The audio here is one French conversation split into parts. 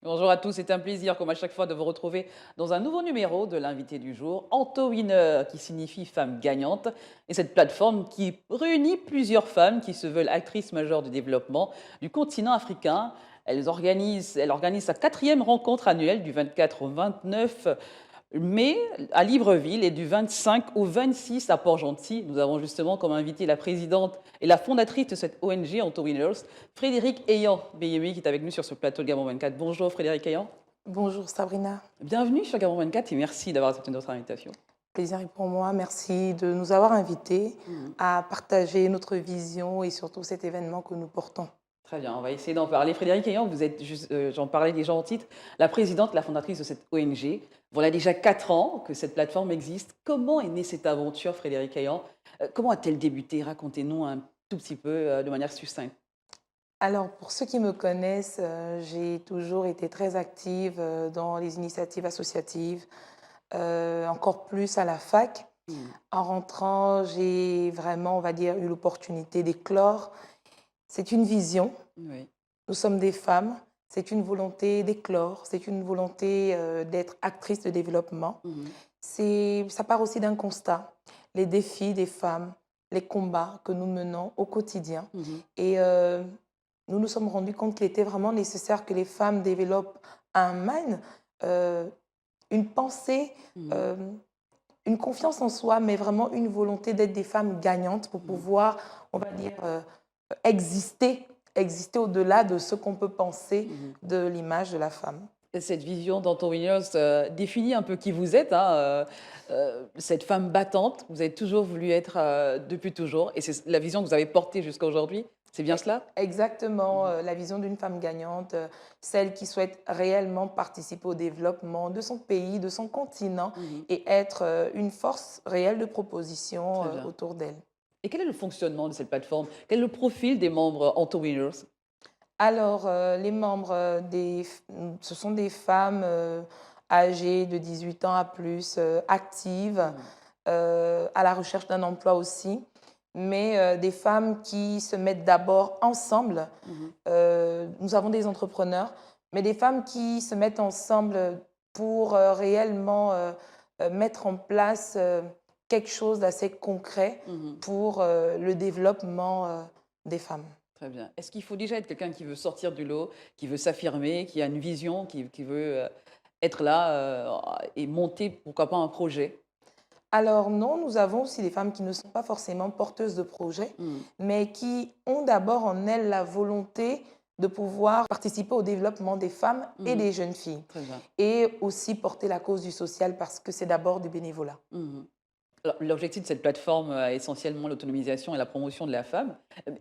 Bonjour à tous, c'est un plaisir comme à chaque fois de vous retrouver dans un nouveau numéro de l'invité du jour, Anto Winner, qui signifie femme gagnante, et cette plateforme qui réunit plusieurs femmes qui se veulent actrices majeures du développement du continent africain. Elle organise sa quatrième rencontre annuelle du 24 au 29 mai à Libreville et du 25 au 26 à Port-Gentil. Nous avons justement comme invité la présidente et la fondatrice de cette ONG, Anto Winners, Frédéric Eyan Beyemi, qui est avec nous sur ce plateau de Gabon 24. Bonjour Frédéric Eyan. Bonjour Sabrina, Bienvenue sur Gabon 24 et merci d'avoir accepté notre invitation. plaisir est pour moi. Merci de nous avoir invités Mhm. à partager notre vision et surtout cet événement que nous portons. Très bien, on va essayer d'en parler. Frédéric Eyan, vous êtes, j'en parlais déjà en titre, la présidente, la fondatrice de cette ONG. Voilà déjà 4 ans que cette plateforme existe. Comment est née cette aventure, Frédéric Eyan? Comment a-t-elle débuté? Racontez-nous un tout petit peu de manière succincte. Alors pour ceux qui me connaissent, j'ai toujours été très active dans les initiatives associatives, encore plus à la fac. Mhm. En rentrant, j'ai vraiment, on va dire, eu l'opportunité d'éclore. C'est une vision, Oui. nous sommes des femmes, c'est une volonté d'éclore, c'est une volonté d'être actrice de développement. Mhm. Ça part aussi d'un constat, les défis des femmes, les combats que nous menons au quotidien. Mhm. Et nous nous sommes rendus compte qu'il était vraiment nécessaire que les femmes développent un mind, euh, une pensée, Mhm. euh, une confiance en soi, mais vraiment une volonté d'être des femmes gagnantes pour Mhm. pouvoir, on va dire, exister, exister au-delà de ce qu'on peut penser Mhm. de l'image de la femme. Cette vision d'Anton Williams définit un peu qui vous êtes, hein, cette femme battante. Vous avez toujours voulu être depuis toujours, et c'est la vision que vous avez portée jusqu'à aujourd'hui. C'est bien cela? Exactement, Mhm. la vision d'une femme gagnante, celle qui souhaite réellement participer au développement de son pays, de son continent Mhm. et être une force réelle de proposition Très bien. autour d'elle. Et quel est le fonctionnement de cette plateforme? Quel est le profil des membres Anto Winners? Alors, les membres, ce sont des femmes âgées de 18 ans à plus, actives, Mhm. à la recherche d'un emploi aussi, mais des femmes qui se mettent d'abord ensemble. Mhm. Nous avons des entrepreneurs, mais des femmes qui se mettent ensemble pour réellement mettre en place quelque chose d'assez concret Mhm. pour le développement des femmes. Très bien. Est-ce qu'il faut déjà être quelqu'un qui veut sortir du lot, qui veut s'affirmer, qui a une vision, qui veut être là et monter, pourquoi pas, un projet? Alors non, nous avons aussi des femmes qui ne sont pas forcément porteuses de projets, Mhm. mais qui ont d'abord en elles la volonté de pouvoir participer au développement des femmes et Mhm. des jeunes filles, Très bien. et aussi porter la cause du social parce que c'est d'abord du bénévolat. Mhm. Alors, l'objectif de cette plateforme est essentiellement l'autonomisation et la promotion de la femme,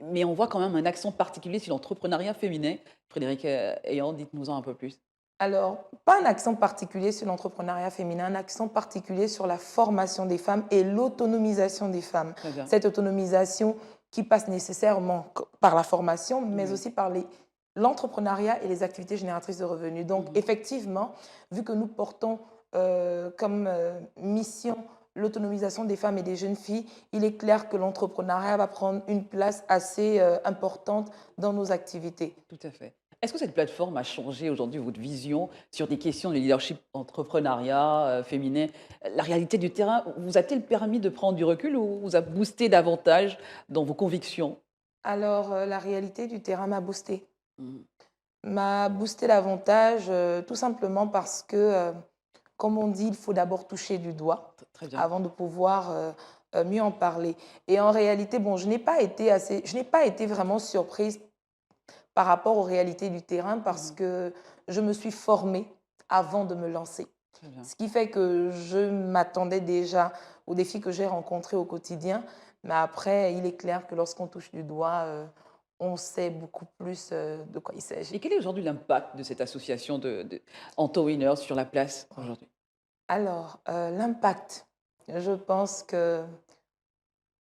mais on voit quand même un accent particulier sur l'entrepreneuriat féminin. Frédéric Eyan, dites-nous-en un peu plus. Alors, pas un accent particulier sur l'entrepreneuriat féminin, un accent particulier sur la formation des femmes et l'autonomisation des femmes. Très bien. Cette autonomisation qui passe nécessairement par la formation, mais Oui. aussi par l'entrepreneuriat et les activités génératrices de revenus. Donc, Mhm. effectivement, vu que nous portons comme mission l'autonomisation des femmes et des jeunes filles, il est clair que l'entrepreneuriat va prendre une place assez importante dans nos activités. Tout à fait. Est-ce que cette plateforme a changé aujourd'hui votre vision sur des questions de leadership entrepreneuriat féminin? La réalité du terrain vous a-t-elle permis de prendre du recul ou vous a boosté davantage dans vos convictions? Alors, la réalité du terrain m'a boostée. Mhm. M'a boosté davantage, tout simplement parce que, comme on dit, il faut d'abord toucher du doigt Très bien. avant de pouvoir mieux en parler. Et en réalité, bon, je n'ai pas été vraiment surprise par rapport aux réalités du terrain parce Mhm. que je me suis formée avant de me lancer. Très bien. Ce qui fait que je m'attendais déjà aux défis que j'ai rencontrés au quotidien. Mais après, il est clair que lorsqu'on touche du doigt, on sait beaucoup plus de quoi il Et s'agit. quel est aujourd'hui l'impact de cette association de Anto Winners sur la place aujourd'hui? Alors, l'impact, je pense que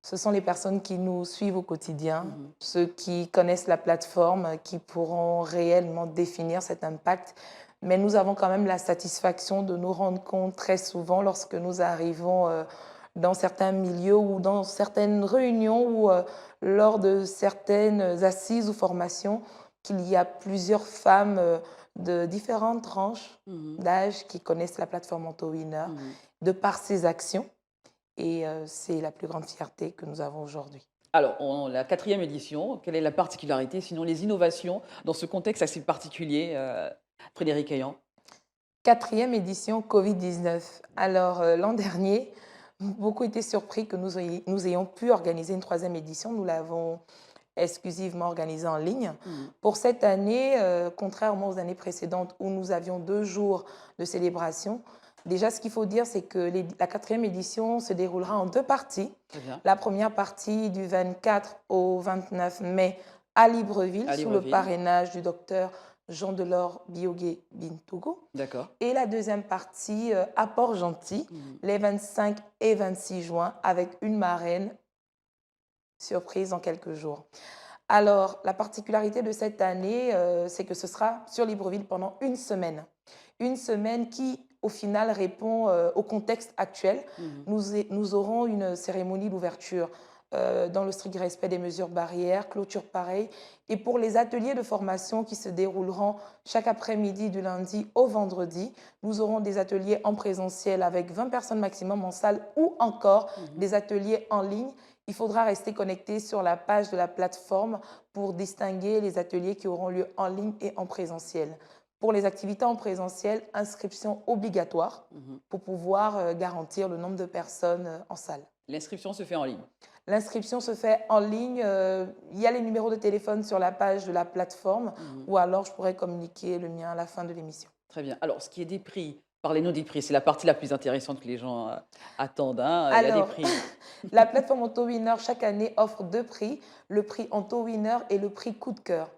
ce sont les personnes qui nous suivent au quotidien, Mhm. ceux qui connaissent la plateforme, qui pourront réellement définir cet impact. Mais nous avons quand même la satisfaction de nous rendre compte très souvent lorsque nous arrivons dans certains milieux ou dans certaines réunions ou lors de certaines assises ou formations qu'il y a plusieurs femmes de différentes tranches Mhm. d'âge qui connaissent la plateforme AutoWinner Mhm. de par ses actions. Et c'est la plus grande fierté que nous avons aujourd'hui. Alors, la quatrième édition, quelle est la particularité, sinon les innovations, dans ce contexte assez particulier, Frédéric Ayan? Quatrième édition Covid-19. Alors, l'an dernier, beaucoup étaient surpris que nous ayons pu organiser une troisième édition. Nous l'avons exclusivement organisée en ligne. Mhm. Pour cette année, contrairement aux années précédentes où nous avions 2 jours de célébration, déjà ce qu'il faut dire, c'est que la quatrième édition se déroulera en 2 parties. Très bien. La première partie du 24 au 29 mai à Libreville, À sous le Libreville, parrainage du docteur Jean-Delors Biogué Bintogo. d'accord. Et la deuxième partie à Port-Gentil, Mhm. les 25 et 26 juin, avec une marraine surprise en quelques jours. Alors, la particularité de cette année, c'est que ce sera sur Libreville pendant une semaine. Une semaine qui, au final, répond au contexte actuel. Mhm. Nous aurons une cérémonie d'ouverture dans le strict respect des mesures barrières, clôture pareille. Et pour les ateliers de formation qui se dérouleront chaque après-midi du lundi au vendredi, nous aurons des ateliers en présentiel avec 20 personnes maximum en salle ou encore Mhm. des ateliers en ligne. Il faudra rester connecté sur la page de la plateforme pour distinguer les ateliers qui auront lieu en ligne et en présentiel. Pour les activités en présentiel, inscription obligatoire Mhm. pour pouvoir garantir le nombre de personnes en salle. L'inscription se fait en ligne. L'inscription se fait en ligne. Il y a les numéros de téléphone sur la page de la plateforme Mhm. ou alors je pourrais communiquer le mien à la fin de l'émission. Très bien. Alors, ce qui est des prix, parlez-nous des prix. C'est la partie la plus intéressante que les gens attendent, hein. Il y a des Alors, prix. la plateforme AutoWinner, chaque année, offre 2 prix, le prix AutoWinner et le prix coup de cœur.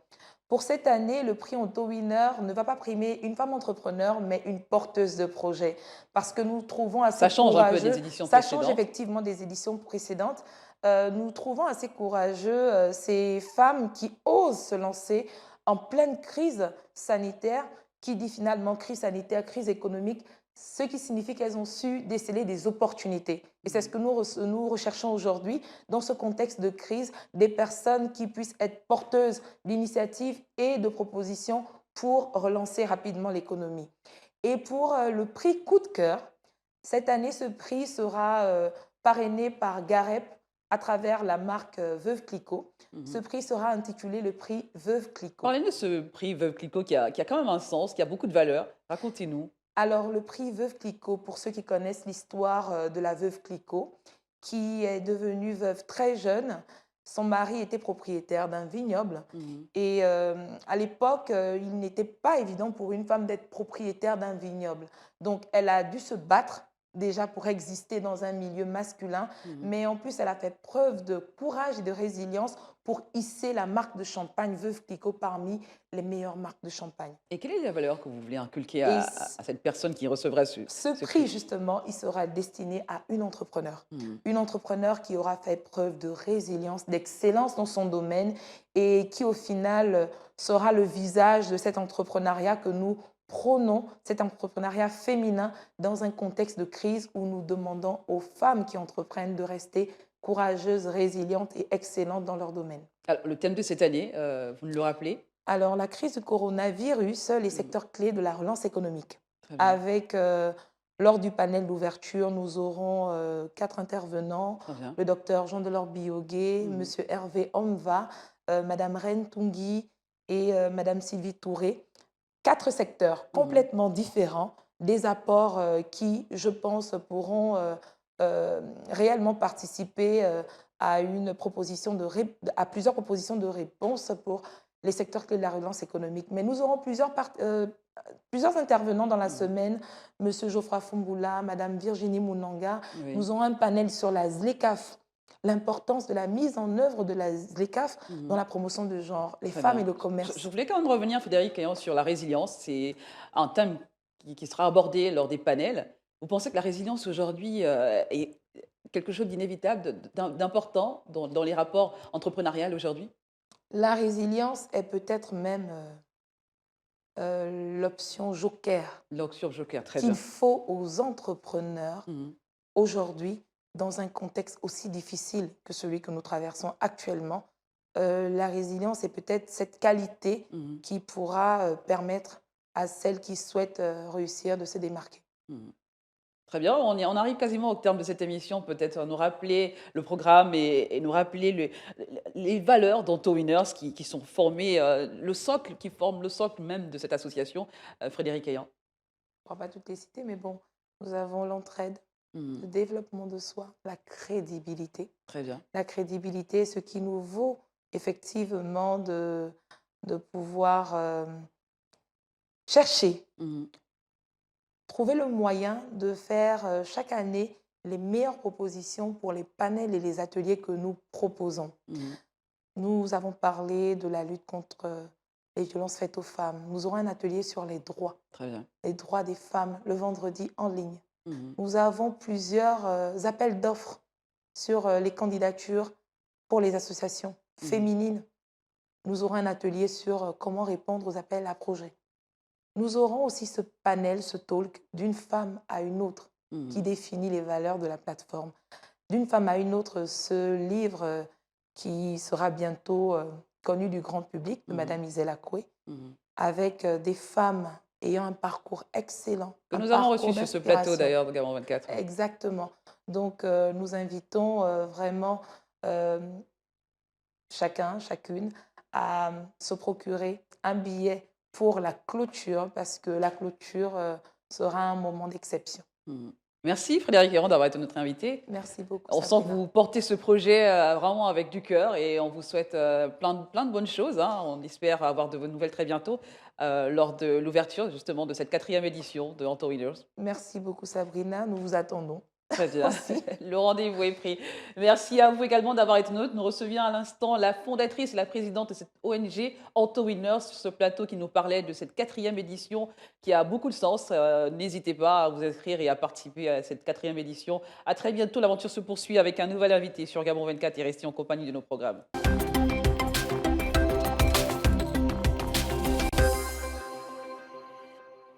Pour cette année, le prix AutoWinner ne va pas primer une femme entrepreneur, mais une porteuse de projet. Parce que nous trouvons assez Ça change un peu des courageux, éditions ça change précédentes. effectivement des éditions précédentes, nous trouvons assez courageux ces femmes qui osent se lancer en pleine crise sanitaire, qui dit finalement crise sanitaire, crise économique, ce qui signifie qu'elles ont su déceler des opportunités. Et c'est ce Mhm. que nous recherchons aujourd'hui dans ce contexte de crise, des personnes qui puissent être porteuses d'initiatives et de propositions pour relancer rapidement l'économie. Et pour le prix coup de cœur, cette année, ce prix sera parrainé par Garep à travers la marque Veuve Clicquot. Ce Mhm. prix sera intitulé le prix Veuve Clicquot. Parlez-nous de ce prix Veuve Clicquot qui a quand même un sens, qui a beaucoup de valeur. Racontez-nous. Alors, le prix Veuve Clicquot, pour ceux qui connaissent l'histoire de la veuve Clicquot, qui est devenue veuve très jeune, son mari était propriétaire d'un vignoble. Mhm. Et à l'époque, il n'était pas évident pour une femme d'être propriétaire d'un vignoble. Donc, elle a dû se battre déjà pour exister dans un milieu masculin, Mhm. mais en plus, elle a fait preuve de courage et de résilience pour hisser la marque de champagne Veuve Clicquot parmi les meilleures marques de champagne. Et quelle est la valeur que vous voulez inculquer Et à cette personne qui recevra ce, ce ce prix, prix? justement, il sera destiné à une entrepreneur. Mhm. Une entrepreneur qui aura fait preuve de résilience, d'excellence dans son domaine et qui, au final, sera le visage de cet entrepreneuriat que nous prônons, cet entrepreneuriat féminin dans un contexte de crise où nous demandons aux femmes qui entreprennent de rester courageuses, résilientes et excellentes dans leur domaine. Alors, le thème de cette année, vous nous le rappelez? Alors, la crise du coronavirus, les Mhm. secteurs clés de la relance économique. Très bien, Avec, lors du panel d'ouverture, nous aurons 4 intervenants, très bien. le docteur Jean-Delors Biogué, Mhm. monsieur Hervé Omva, madame Reine Tungui et madame Sylvie Touré. 4 secteurs Mhm. complètement différents, des apports qui, je pense, pourront réellement participer à plusieurs propositions de réponse pour les secteurs clés de la relance économique. Mais nous aurons plusieurs intervenants dans la Mhm. semaine, monsieur Geoffroy Fumboula, madame Virginie Mounanga. Oui. Nous aurons un panel sur la ZLECAF, l'importance de la mise en œuvre de la ZLECAF dans Mhm. la promotion de genre, les Très femmes et bien. le Je commerce. voulais quand même revenir, Frédéric Caillan, sur la résilience. C'est un thème qui sera abordé lors des panels. Vous pensez que la résilience aujourd'hui est quelque chose d'inévitable, d'important dans les rapports entrepreneuriaux aujourd'hui? La résilience est peut-être même l'option joker L'option joker, très qu'il bien. faut aux entrepreneurs Mhm. aujourd'hui dans un contexte aussi difficile que celui que nous traversons actuellement, la résilience est peut-être cette qualité Mhm. qui pourra permettre à celles qui souhaitent réussir de se démarquer. Mhm. Très bien, on arrive quasiment au terme de cette émission. Peut-être nous rappeler le programme et nous rappeler les valeurs d'Anto Winners qui sont formées, le socle, qui forme le socle même de cette association, Frédéric Ayan. On ne pourra pas toutes les citer, mais bon, nous avons l'entraide, Mhm. le développement de soi, la crédibilité. Très bien. La crédibilité, ce qui nous vaut effectivement de pouvoir chercher, Mhm. trouver le moyen de faire chaque année les meilleures propositions pour les panels et les ateliers que nous proposons. Mhm. Nous avons parlé de la lutte contre les violences faites aux femmes. Nous aurons un atelier sur Très bien. les droits des femmes, le vendredi en ligne. Mhm. Nous avons plusieurs appels d'offres sur les candidatures pour les associations Mhm. féminines. Nous aurons un atelier sur comment répondre aux appels à projets. Nous aurons aussi ce panel, ce talk d'une femme à une autre qui Mhm. définit les valeurs de la plateforme. D'une femme à une autre, ce livre qui sera bientôt connu du grand public de Mhm. Madame Isela Coué, Mhm. avec des femmes ayant un parcours excellent, Que un nous avons reçu parcours sur ce plateau d'inspiration. d'ailleurs de Gaban 24. Exactement. Donc, nous invitons vraiment euh, chacun, chacune, à se procurer un billet pour la clôture, parce que la clôture sera un moment d'exception. Mhm. Merci Frédéric Ayan d'avoir été notre invité. Merci beaucoup, On sent que Sabrina. vous portez ce projet vraiment avec du cœur et on vous souhaite plein de bonnes choses, hein. On espère avoir de vos nouvelles très bientôt lors de l'ouverture justement de cette 4e édition de Anto Winners. Merci beaucoup, Sabrina. Nous vous attendons Très bien, aussi. le rendez-vous est pris. Merci à vous également d'avoir été nôtre. Nous recevions à l'instant la fondatrice et la présidente de cette ONG Anto Winners sur ce plateau qui nous parlait de cette 4e édition qui a beaucoup de sens. N'hésitez pas à vous inscrire et à participer à cette 4e édition. À très bientôt, l'aventure se poursuit avec un nouvel invité sur Gabon 24 et restez en compagnie de nos programmes.